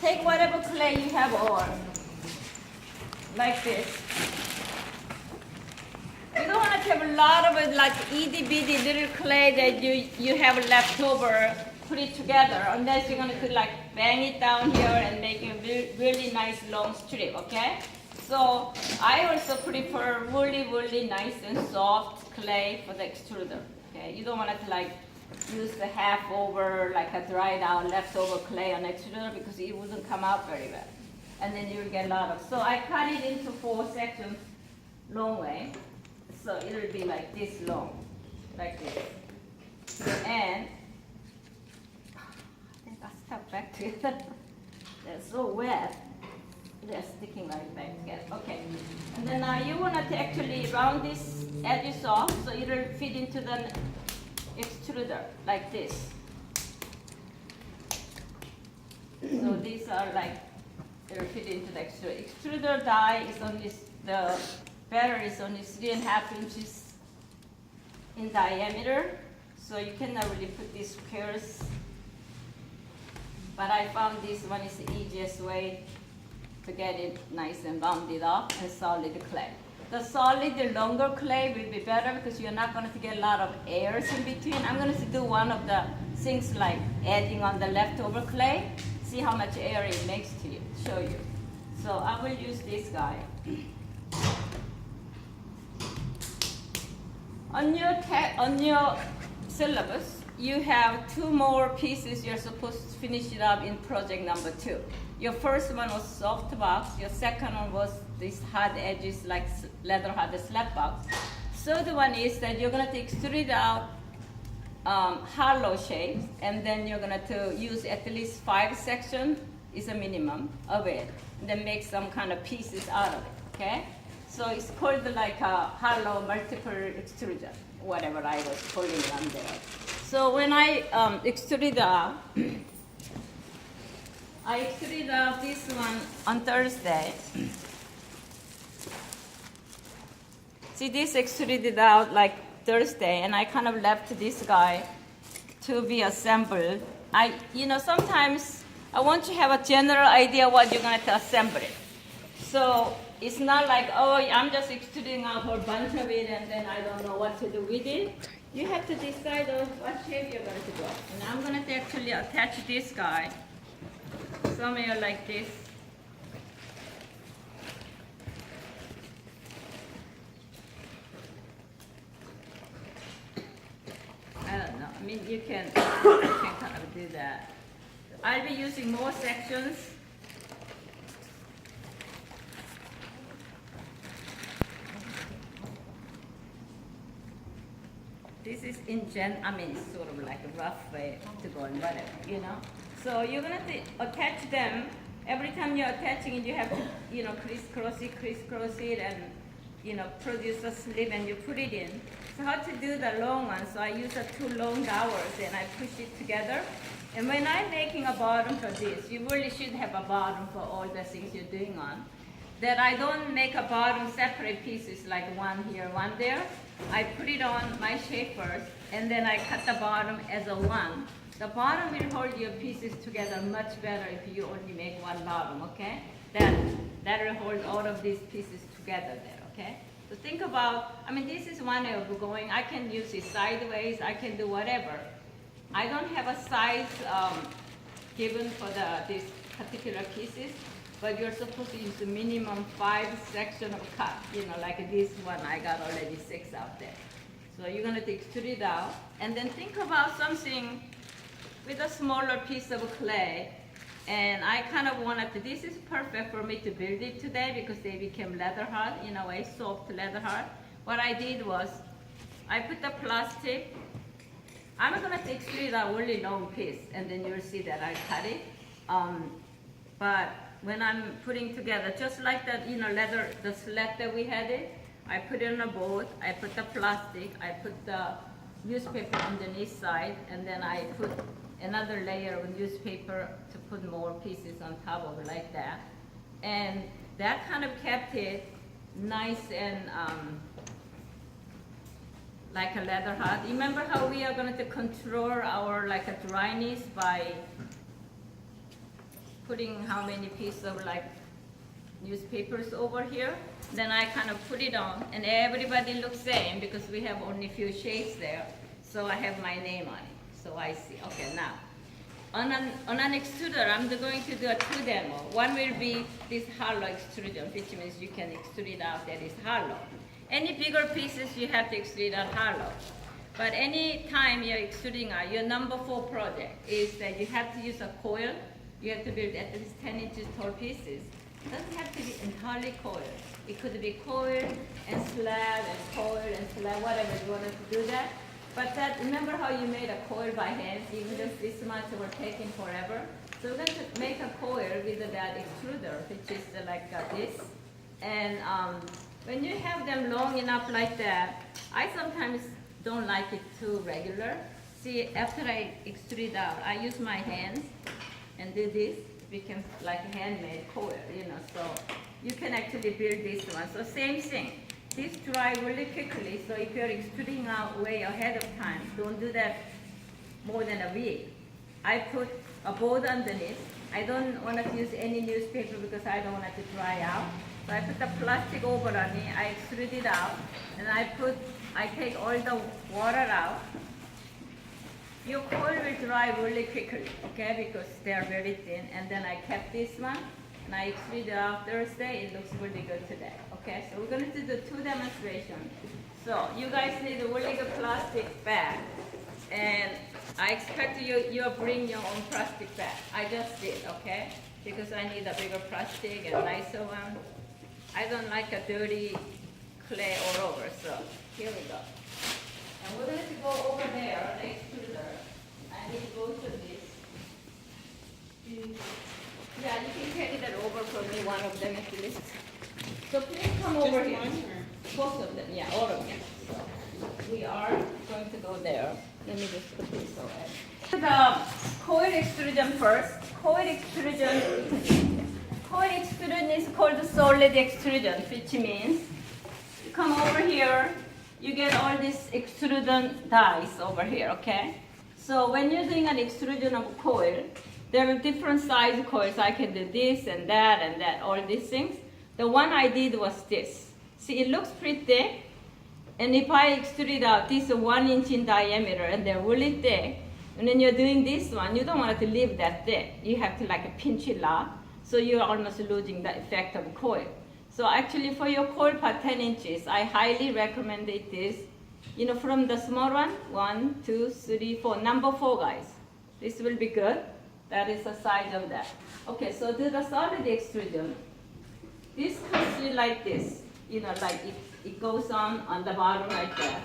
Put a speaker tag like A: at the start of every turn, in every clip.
A: take whatever clay you have on, like this. You don't want to have a lot of it, like itty bitty little clay that you have left over, put it together, unless you're going to like bang it down here and make a really nice long strip, okay? So I also prefer really nice and soft clay for the extruder, okay? You don't want to like use the half over, like a dried out leftover clay on extruder because it wouldn't come out very well. And then you'll get a lot of, so I cut it into 4 sections long way. So it'll be like this long, like this. And I think I stuck back together. They're so wet. They're sticking right back together. Okay. And then now you want to actually round these edges off so it'll fit into the extruder like this. So these are like, it'll fit into the extruder. Extruder die is only, the better is only 3.5 inches in diameter. So you cannot really put these squares. But I found this one is the easiest way to get it nice and rounded up and solid clay. The solid, the longer clay will be better because you're not going to get a lot of airs in between. I'm going to do one of the things like adding on the leftover clay. See how much air it makes to you, show you. So I will use this guy. On your syllabus, you have 2 more pieces you're supposed to finish it up in project number 2. Your first one was soft box. Your second one was these hard edges like leather hard slab box. Third one is that you're going to extrude out hollow shapes, and then you're going to use at least 5 sections is a minimum of it, and then make some kind of pieces out of it, okay? So it's called like a hollow multiple extrusion, whatever I was calling it on there. So when I extruded out, I extruded out this one on Thursday. See, this extruded out like Thursday, and I kind of left this guy to be assembled. Sometimes I want to have a general idea what you're going to assemble it. So it's not like, oh, I'm just extruding out a bunch of it and then I don't know what to do with it. You have to decide on what shape you're going to go. And I'm going to actually attach this guy somewhere like this. I don't know. I mean, you can kind of do that. I'll be using more sections. This is sort of like a rough way to go and whatever, So you're going to attach them. Every time you're attaching it, you have to, crisscross it, and, produce a slip and you put it in. So how to do the long one? So I use 2 long dowels and I push it together. And when I'm making a bottom for this, you really should have a bottom for all the things you're doing on. That I don't make a bottom separate pieces like one here, one there. I put it on my shape first, and then I cut the bottom as a 1. The bottom will hold your pieces together much better if you only make one bottom, okay? That will hold all of these pieces together there, okay? So think about, this is one way of going. I can use it sideways, I can do whatever. I don't have a size given for these particular pieces, but you're supposed to use the minimum 5 sections of cut. Like this one, I got already 6 out there. So you're going to extrude it out, and then think about something with a smaller piece of clay. And I kind of wanted to, this is perfect for me to build it today because they became leather hard, in a way, soft leather hard. What I did was, I put the plastic, I'm going to extrude a really long piece, and then you'll see that I cut it. But when I'm putting together, just like that, leather, the slab that we had it, I put it on a board, I put the plastic, I put the newspaper underneath side, and then I put another layer of newspaper to put more pieces on top of it like that. And that kind of kept it nice and like a leather hard. Remember how we are going to control our like a dryness by putting how many pieces of like newspapers over here. Then I kind of put it on, and everybody looks same because we have only few shades there. So I have my name on it. So I see. Okay, now on an extruder, I'm going to do a two demo. One will be this hollow extrusion, which means you can extrude it out that is hollow. Any bigger pieces, you have to extrude out hollow. But any time you're extruding out, your number 4 project is that you have to use a coil. You have to build at least 10 inches tall pieces. It doesn't have to be entirely coil. It could be coil and slab and coil and slab, whatever you wanted to do that. But that, remember how you made a coil by hand? Even just this much were taking forever. So we're going to make a coil with that extruder, which is like this. And when you have them long enough like that, I sometimes don't like it too regular. See, after I extrude out, I use my hands and do this. It becomes like a handmade coil, you know. So you can actually build this one. So same thing. This dry really quickly, so if you're extruding out way ahead of time, don't do that more than a week. I put a board underneath. I don't want to use any newspaper because I don't want it to dry out. So I put the plastic over on it, I extrude it out, and I take all the water out. Your coil will dry really quickly, okay, because they're very thin. And then I kept this one, and I extrude it out Thursday. It looks really good today. Okay, so we're going to do the 2 demonstrations. So you guys need a really good plastic bag, and I expect you bring your own plastic bag. I just did, okay, because I need a bigger plastic and nicer one. I don't like a dirty clay all over, so here we go. And we're going to go over there, the extruder. I need both of these. Yeah, you can carry that over for me, one of them at least. So please come over here. Both of them, yeah, all of them. So we are going to go there. Let me just put this away. The coil extrusion first. Coil extrusion is called solid extrusion, which means you come over here, you get all these extrusion dies over here, okay? So when you're doing an extrusion of coil, there are different size coils. I can do this and that, all these things. The one I did was this. See, it looks pretty thick. And if I extrude it out, this is 1 inch in diameter, and they're really thick. And when you're doing this one, you don't want it to leave that thick. You have to like pinch it out, so you're almost losing the effect of coil. So actually for your coil part 10 inches, I highly recommend it this. You know, from the small one, 1, 2, 3, 4, number 4 guys. This will be good. That is the size of that. Okay, so do the solid extrusion. This comes like this, you know, like it goes on the bottom like that.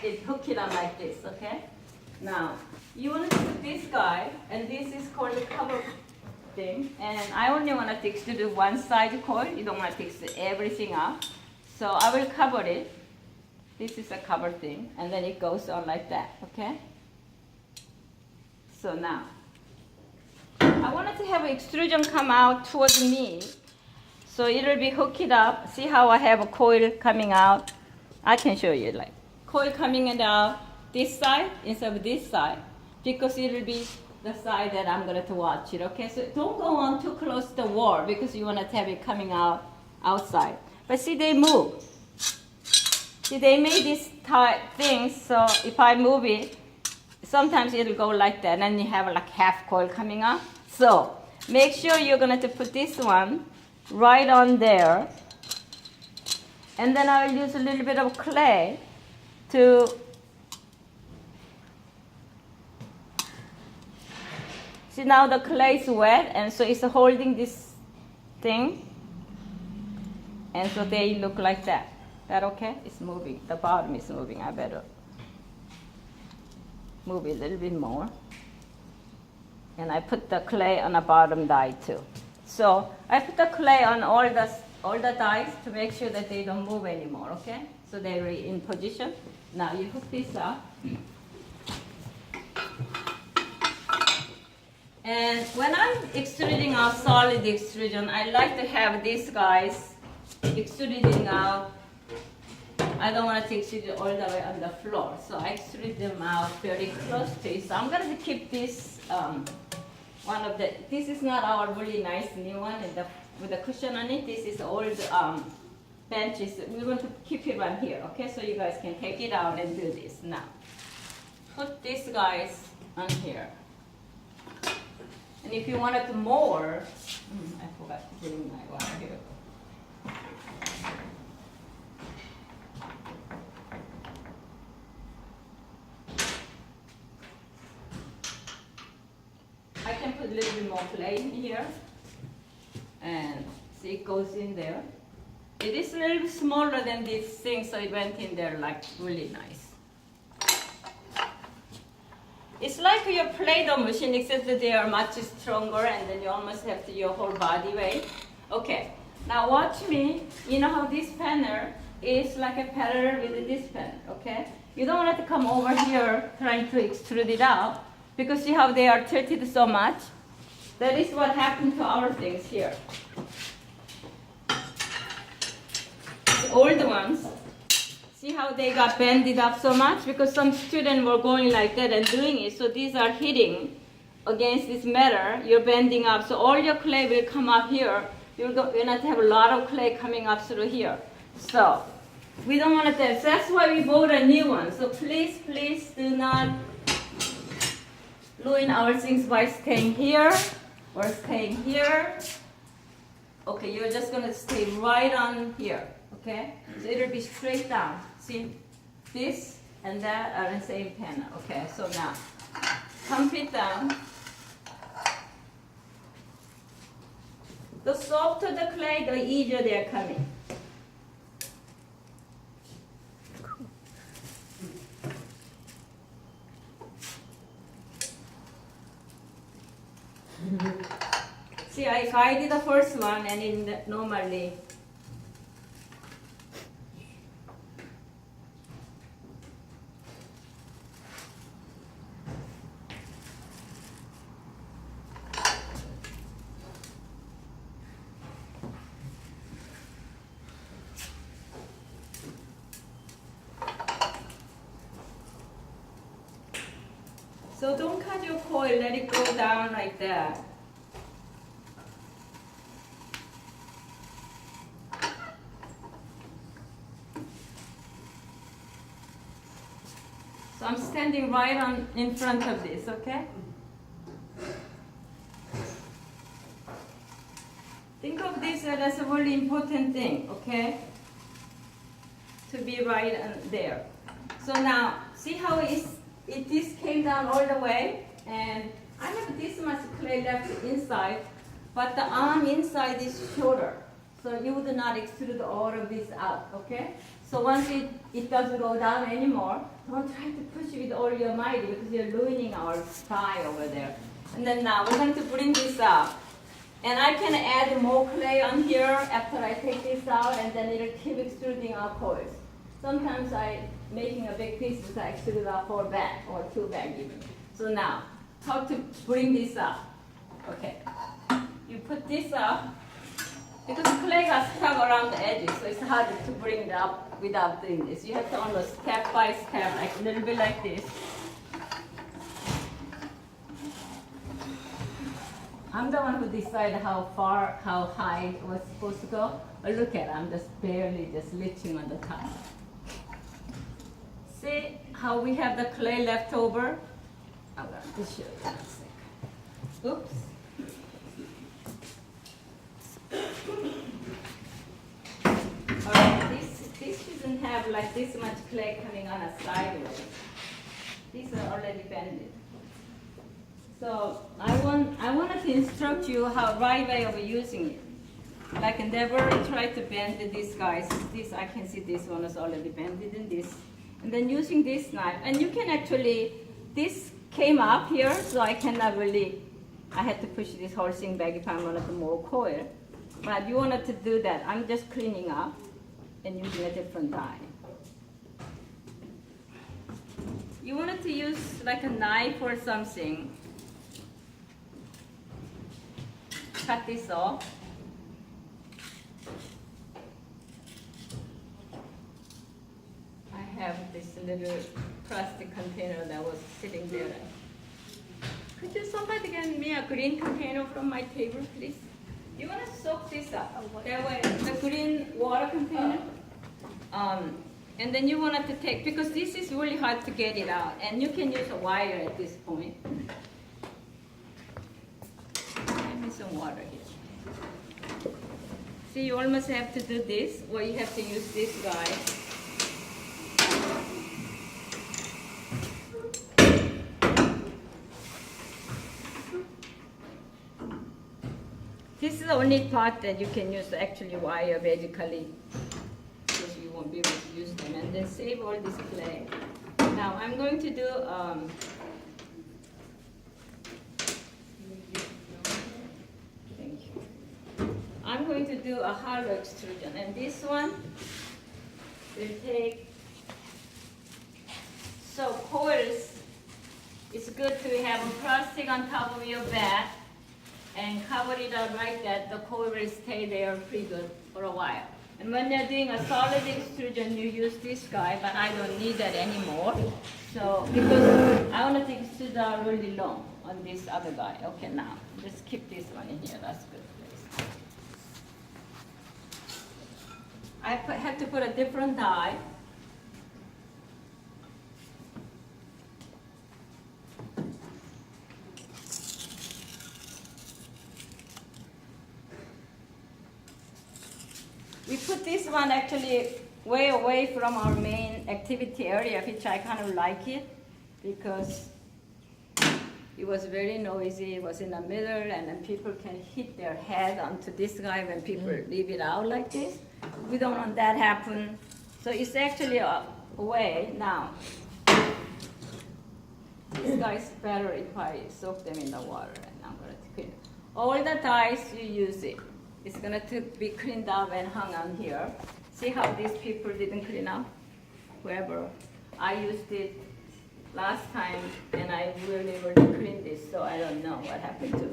A: It hook it on like this, okay? Now, you want to put this guy, and this is called the cover thing, and I only want to extrude one side coil. You don't want to extrude everything out. So I will cover it. This is a cover thing, and then it goes on like that, okay? So now, I wanted to have extrusion come out towards me. So it will be hooked up. See how I have a coil coming out? I can show you, like coil coming out this side instead of this side, because it will be the side that I'm going to watch it, okay? So don't go on too close to the wall because you want to have it coming out outside. But see, they move. See, they made these type things, so if I move it, sometimes it'll go like that, and you have like half coil coming out. So make sure you're going to put this one right on there, and then I will use a little bit of clay to see. Now the clay is wet, and so it's holding this thing, and so they look like that. That okay? It's moving. The bottom is moving. I better move it a little bit more. And I put the clay on the bottom die too. So I put the clay on all the dies to make sure that they don't move anymore, okay? So they're in position. Now you hook this up. And when I'm extruding out solid extrusion, I like to have these guys extruding out. I don't want to extrude it all the way on the floor, so I extrude them out very close to it. So I'm going to keep this one of the, this is not our really nice new one with the cushion on it. This is old benches. We're going to keep it right here, okay? So you guys can take it out and do this. Now, put these guys on here. And if you wanted more, I forgot to bring my wire here. I can put a little bit more clay in here, and see it goes in there. It is a little bit smaller than this thing, so it went in there like really nice. It's like your Play-Doh machine, except that they are much stronger, and then you almost have to your whole body weight. Okay, now watch me. You know how this panel is like a parallel with this panel, okay? You don't want it to come over here trying to extrude it out, because see how they are tilted so much? That is what happened to our things here. The old ones, see how they got bended up so much? Because some students were going like that and doing it, so these are hitting against this metal, you're bending up, so all your clay will come up here. You're going to have a lot of clay coming up through here. So, we don't want that. So that's why we bought a new one. So please, please do not ruin our things by staying here or staying here. Okay, you're just going to stay right on here, okay? So it'll be straight down. See, this and that are the same panel, okay? So now, pump it down. The softer the clay, the easier they're coming. See, I guided the first one, and in normally. So don't cut your coil, let it go down like that. So I'm standing right on in front of this, okay? Think of this as a really important thing, okay? To be right there. So now, see how this came down all the way, and I have this much clay left inside, but the arm inside is shorter. So you would not extrude all of this out, okay? So once it doesn't go down anymore, don't try to push it with all your might, because you're ruining our thigh over there. And then now we're going to bring this up. And I can add more clay on here after I take this out, and then it'll keep extruding our coils. Sometimes making a big piece, so I extrude out 4 bag or 2 bag even. So now, how to bring this up? Okay, you put this up, because clay got stuck around the edges, so it's hard to bring it up without doing this. You have to almost step by step, like a little bit like this. I'm the one who decided how far, how high it was supposed to go. But look at it, I'm just barely just reaching on the top. See how we have the clay left over? I'm going to show you in a second. Oops. Alright, this shouldn't have like this much clay coming on a sideways. These are already bended. So I wanted to instruct you how right way of using it. Like never try to bend these guys. This I can see this one is already bended in this. And then using this knife, and you can actually, this came up here, so I cannot really, I had to push this whole thing back if I wanted to more coil. But you wanted to do that. I'm just cleaning up and using a different die. You wanted to use like a knife or something. Cut this off. I have this little plastic container that was sitting there. Could you somebody get me a green container from my table, please? You want to soak this up. That way, the green water container. And then you want to take, because this is really hard to get it out, and you can use a wire at this point. Give me some water here. See, you almost have to do this, or you have to use this guy. This is the only part that you can use to actually wire basically, because you won't be able to use them. And then save all this clay. Now I'm going to do, thank you. I'm going to do a hollow extrusion, and this one will take, so coils, it's good to have a plastic on top of your bed and cover it up like that. The coil will stay there pretty good for a while. And when you're doing a solid extrusion, you use this guy, but I don't need that anymore. So, because I want to extrude out really long on this other guy. Okay, now, just keep this one in here, that's good place. I have to put a different die. We put this one actually way away from our main activity area, which I kind of like it because it was very noisy. It was in the middle, and then people can hit their head onto this guy when people leave it out like this. We don't want that happen. So it's actually away now. This guy's better if I soak them in the water, and I'm going to clean it. All the dyes you use it. It's going to be cleaned up and hung on here. See how these people didn't clean up? Whoever. I used it last time, and I really cleaned this, so I don't know what happened to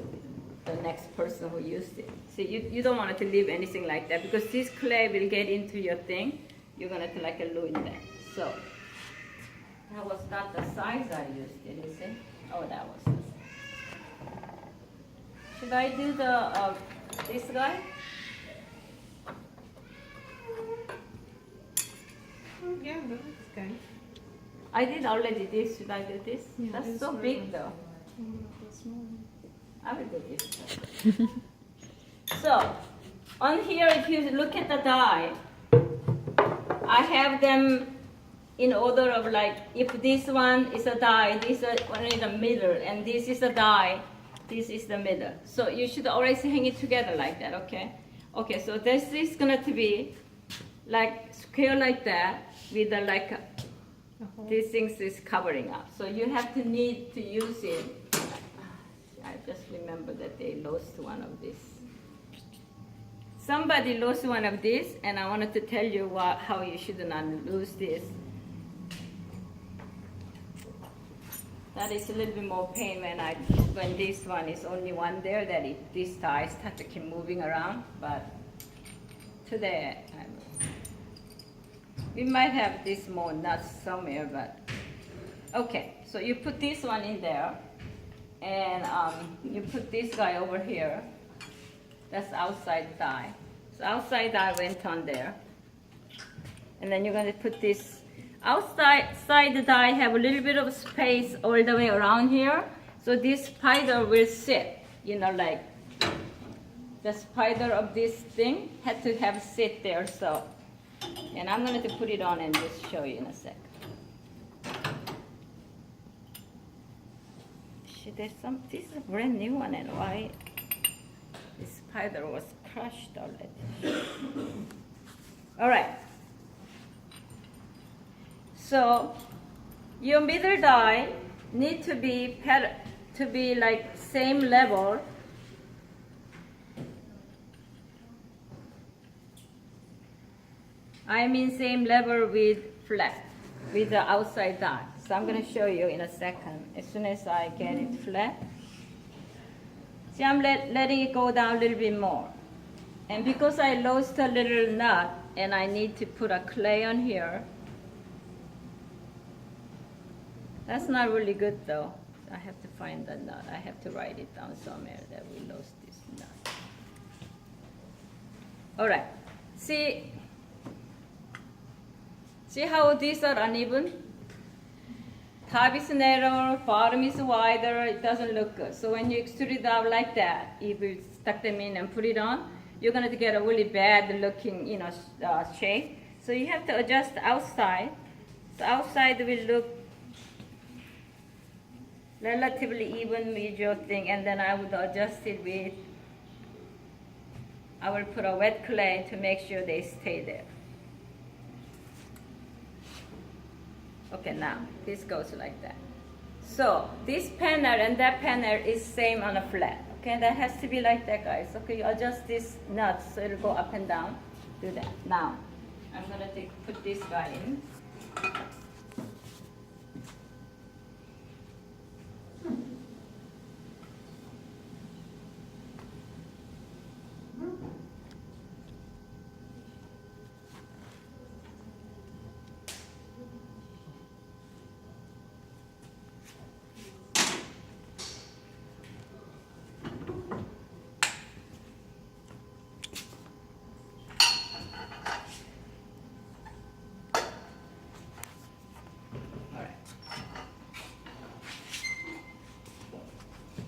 A: the next person who used it. See, you don't want it to leave anything like that, because this clay will get into your thing. You're going to like ruin that. So that was not the size I used, did you see? Oh, that was the size. Should I do the this guy?
B: Yeah, that's good.
A: I did already this. Should I do this?
B: Yeah,
A: that's so big though. I will do this. So, on here, if you look at the die, I have them in order of like, if this one is a die, this one is the middle, and this is a die, this is the middle. So you should always hang it together like that, okay? Okay, so this is going to be like square like that with a, like these things is covering up. So you have to need to use it. I just remember that they lost one of these. Somebody lost one of these, and I wanted to tell you how you should not lose this. That is a little bit more pain when this one is only one there, that these ties have to keep moving around. But today, we might have this more nuts somewhere, but okay. So you put this one in there, and you put this guy over here. That's outside die. So outside die went on there, and then you're going to put this. Outside the die have a little bit of space all the way around here, so this spider will sit, you know, like the spider of this thing had to have sit there. So, and I'm going to put it on and just show you in a sec. There's this is a brand new one, and why this spider was crushed already. All right. So your middle die need to be like same level. I mean same level with flat, with the outside die. So I'm going to show you in a second. As soon as I get it flat. See, I'm letting it go down a little bit more. And because I lost a little nut and I need to put a clay on here, that's not really good though. I have to find the nut. I have to write it down somewhere that we lost this nut. All right. See how these are uneven? Top is narrower, bottom is wider. It doesn't look good. So when you extrude it out like that, if you stuck them in and put it on, you're going to get a really bad looking, shape. So you have to adjust the outside. So outside will look relatively even with your thing, and then I would adjust it with, I will put a wet clay to make sure they stay there. Okay, now this goes like that. So this panel and that panel is same on a flat. Okay, that has to be like that, guys. Okay, you adjust this nut so it'll go up and down. Do that. Now, I'm gonna put this guy in.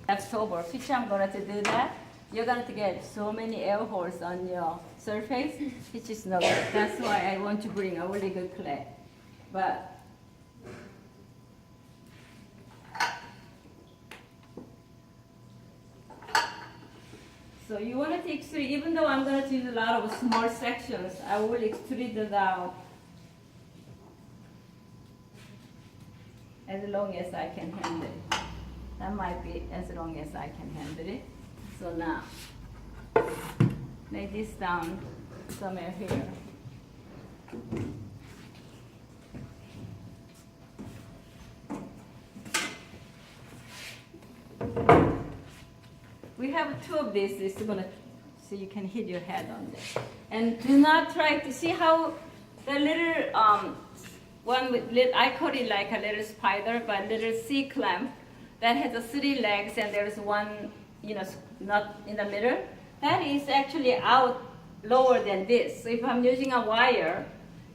A: That's over. Which I'm going to do that. You're going to get so many air holes on your surface, which is no good. That's why I want to bring a really good clay. But so you want to extrude, even though I'm going to use a lot of small sections, I will extrude it out as long as I can handle it. That might be as long as I can handle it. So now, lay this down somewhere here. We have two of these. This is gonna, so you can hit your head on this. And do not try to see how the little one with I call it like a little spider, but little C clamp that has a 3 legs and there's one, not in the middle. That is actually out lower than this. So if I'm using a wire,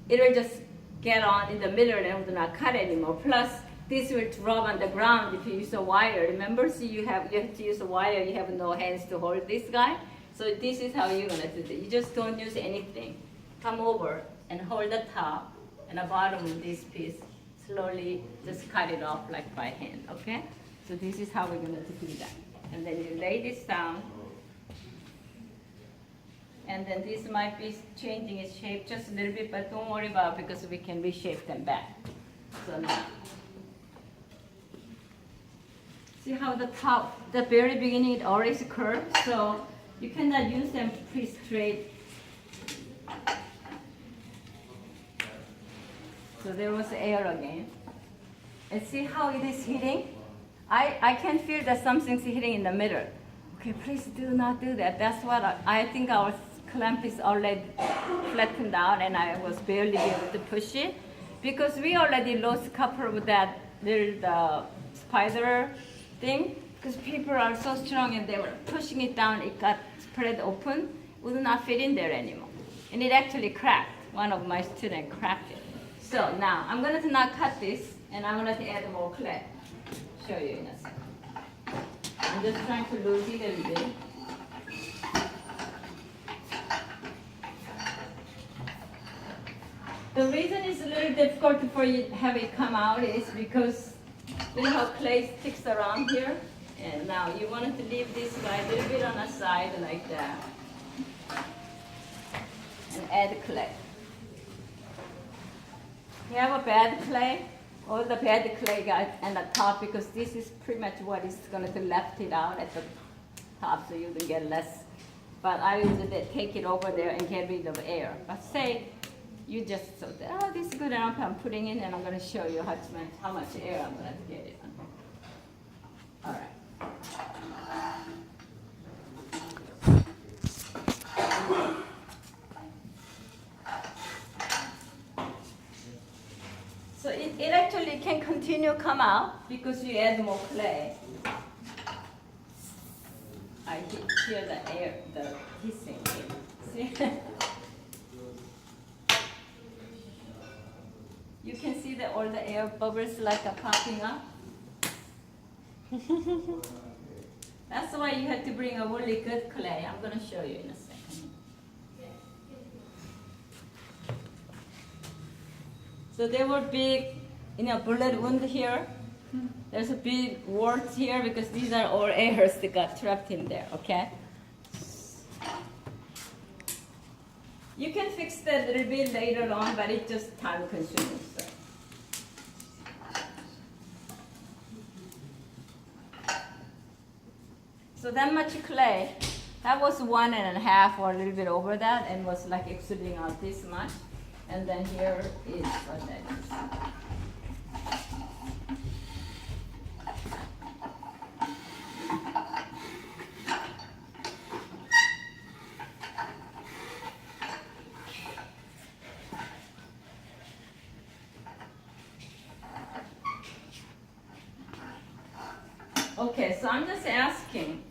A: it will just get on in the middle and it will not cut anymore. Plus, this will drop on the ground if you use a wire. Remember, so you have to use a wire. You have no hands to hold this guy. So this is how you're gonna do it. You just don't use anything. Come over and hold the top and the bottom of this piece. Slowly, just cut it off like by hand. Okay? So this is how we're going to do that. And then you lay this down. And then this might be changing its shape just a little bit, but don't worry about it because we can reshape them back. So now, see how the top, the very beginning, it always curved, so you cannot use them pretty straight. So there was air again. And see how it is hitting? I can feel that something's hitting in the middle. Okay, please do not do that. That's what I think our clamp is already flattened out and I was barely able to push it because we already lost a couple of that little spider thing because people are so strong and they were pushing it down. It got spread open, would not fit in there anymore. And it actually cracked. One of my students cracked it. So now I'm going to now cut this and I'm going to add more clay. Show you in a second. I'm just trying to lose it a little bit. The reason it's a little difficult for you to have it come out is because you know how clay sticks around here? And now you wanted to leave this guy a little bit on the side like that. And add clay. You have a bad clay? All the bad clay guys at the top because this is pretty much what is going to left it out at the top so you can get less. But I will take it over there and get rid of air. But say you just thought, oh, this is good enough. I'm putting in and I'm going to show you how much air I'm going to get it on. All right. So it actually can continue come out because you add more clay. I hear the air, the hissing. See? You can see that all the air bubbles like are popping up. That's why you have to bring a really good clay. I'm going to show you in a second. So there were big, bullet wound here. There's a big warts here because these are all airs that got trapped in there, okay? You can fix that a little bit later on, but it's just time consuming. So that much clay, that was 1.5 or a little bit over that, and was like exuding out this much. And then here is what that is. Okay, so I'm just asking,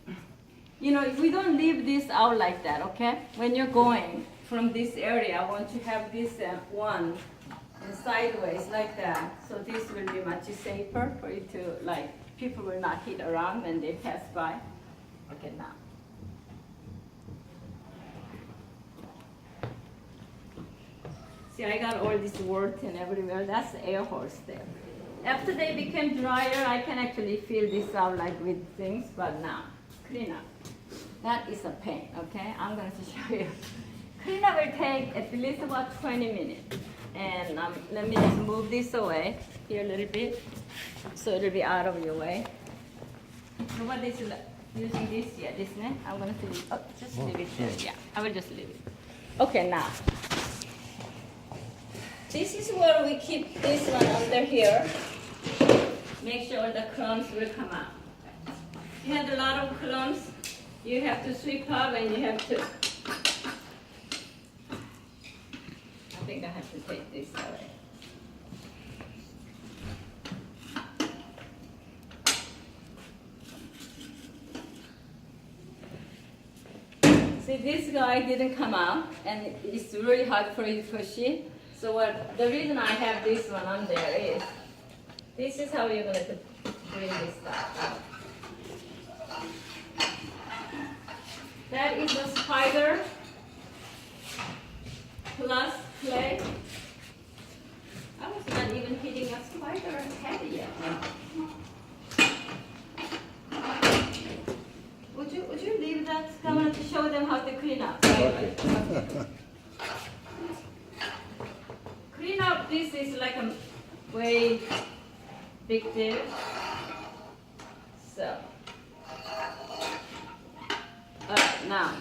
A: if we don't leave this out like that, okay? When you're going from this area, I want you to have this one and sideways like that. So this will be much safer for you to, people will not hit around when they pass by. Okay, now. See, I got all this wort and everywhere. That's the air holes there. After they became drier, I can actually feel this out with things, but now, clean up. That is a pain, okay? I'm going to show you. Clean up will take at least about 20 minutes. And let me just move this away here a little bit, so it'll be out of your way. Nobody's using this yet, isn't it? I'm going to leave, just leave it there. Yeah, I will just leave it. Okay, now. This is where we keep this one under here. Make sure the crumbs will come out. You had a lot of crumbs. You have to sweep up and you have to. I think I have to take this away. See, this guy didn't come out, and it's really hard for you to push it. So the reason I have this one on there is, this is how you're going to bring this stuff out. That is a spider plus clay. I was not even hitting a spider head yet. Would you leave that? I want to show them how to clean up. Okay. Clean up, this is like a way big deal. So, now,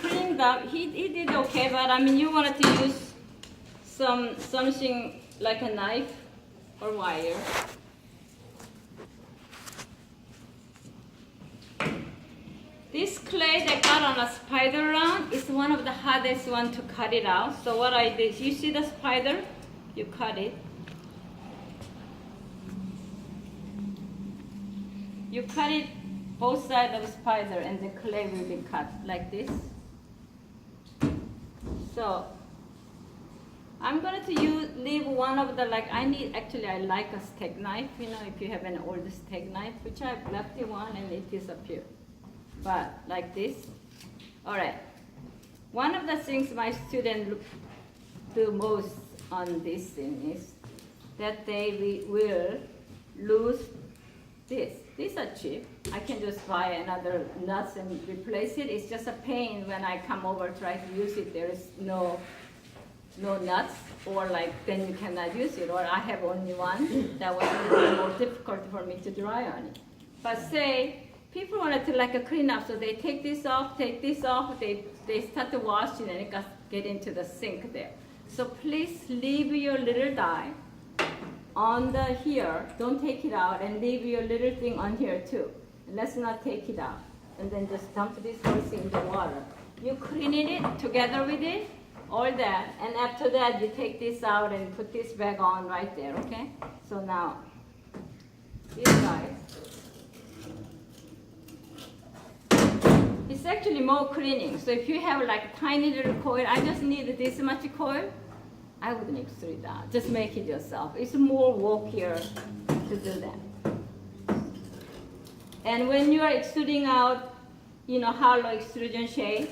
A: cleaned up, he did okay, but you wanted to use something like a knife or wire. This clay that got on a spider round is one of the hardest one to cut it out. So what I did, you see the spider? You cut it. You cut it both sides of the spider and the clay will be cut like this. So I'm going to leave one of the, I like a steak knife, if you have an old steak knife, which I've left one and it disappeared. But like this. All right. One of the things my students do most on this thing is that they will lose this. These are cheap. I can just buy another nuts and replace it. It's just a pain when I come over try to use it. There is no nuts, or then you cannot use it. Or I have only one. That was a little more difficult for me to dry on it. But say people wanted to clean up, so they take this off, they start to wash it, and it get into the sink there. So please leave your little die on the here. Don't take it out, and leave your little thing on here too. And let's not take it out. And then just dump this whole thing in the water. You clean it together with it, all that, and after that you take this out and put this back on right there, okay? So now, this guy, it's actually more cleaning. So if you have like a tiny little coil, I just need this much coil, I wouldn't extrude that. Just make it yourself. It's more work here to do that. And when you are extruding out, hollow extrusion shape,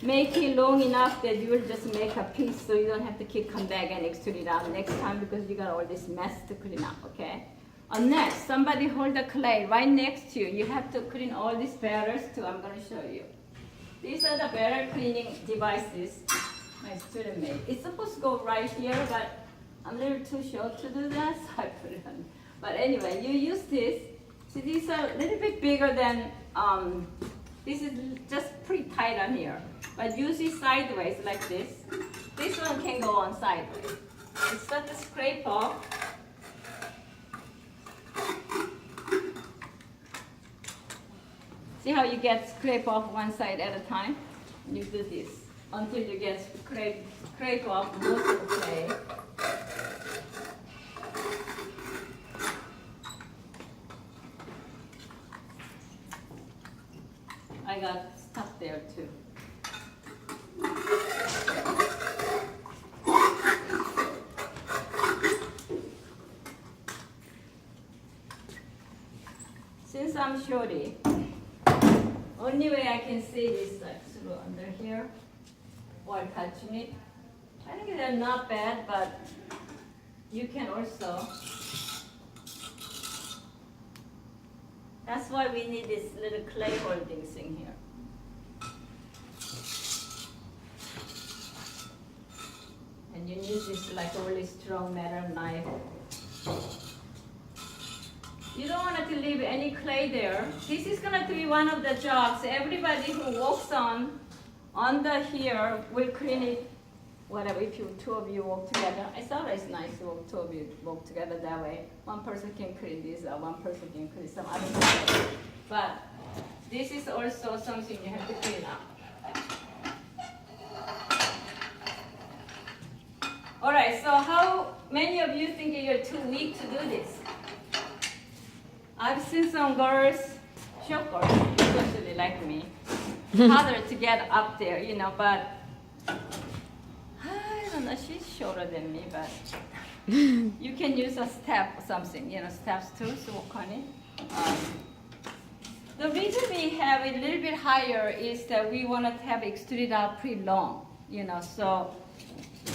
A: make it long enough that you will just make a piece so you don't have to keep come back and extrude it out next time because you got all this mess to clean up, okay? Next, somebody hold the clay right next to you. You have to clean all these barrels too. I'm going to show you. These are the barrel cleaning devices my student made. It's supposed to go right here, but I'm a little too short to do that, so I put it on. But anyway, you use this. See, these are a little bit bigger than, this is just pretty tight on here. But use it sideways like this. This one can go on sideways. You start to scrape off. See how you get scrape off one side at a time? You do this until you get scrape off most of the clay. I got stuck there too. Since I'm shorty, only way I can see is like through under here while touching it. I think they're not bad, but you can also. That's why we need this little clay holding thing here. And you use this like a really strong metal knife. You don't want to leave any clay there. This is going to be one of the jobs. Everybody who walks on the here will clean it, whatever, if you two of you work together. I thought it's nice to two of you work together that way. One person can clean this, or one person can clean some other stuff. But this is also something you have to clean up. All right, so how many of you think you're too weak to do this? I've seen some girls, short girls, especially like me, harder to get up there, but I don't know, she's shorter than me, but you can use a step or something, steps too, to work on it. The reason we have it a little bit higher is that we want to have it extruded out pretty long, so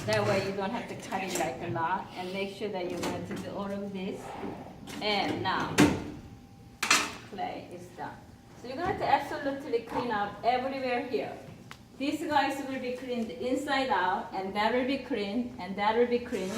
A: that way you don't have to cut it like a lot, and make sure that you're going to do all of this. And now, clay is done. So you're going to absolutely clean up everywhere here. These guys will be cleaned inside out, and that will be clean, and that will be clean.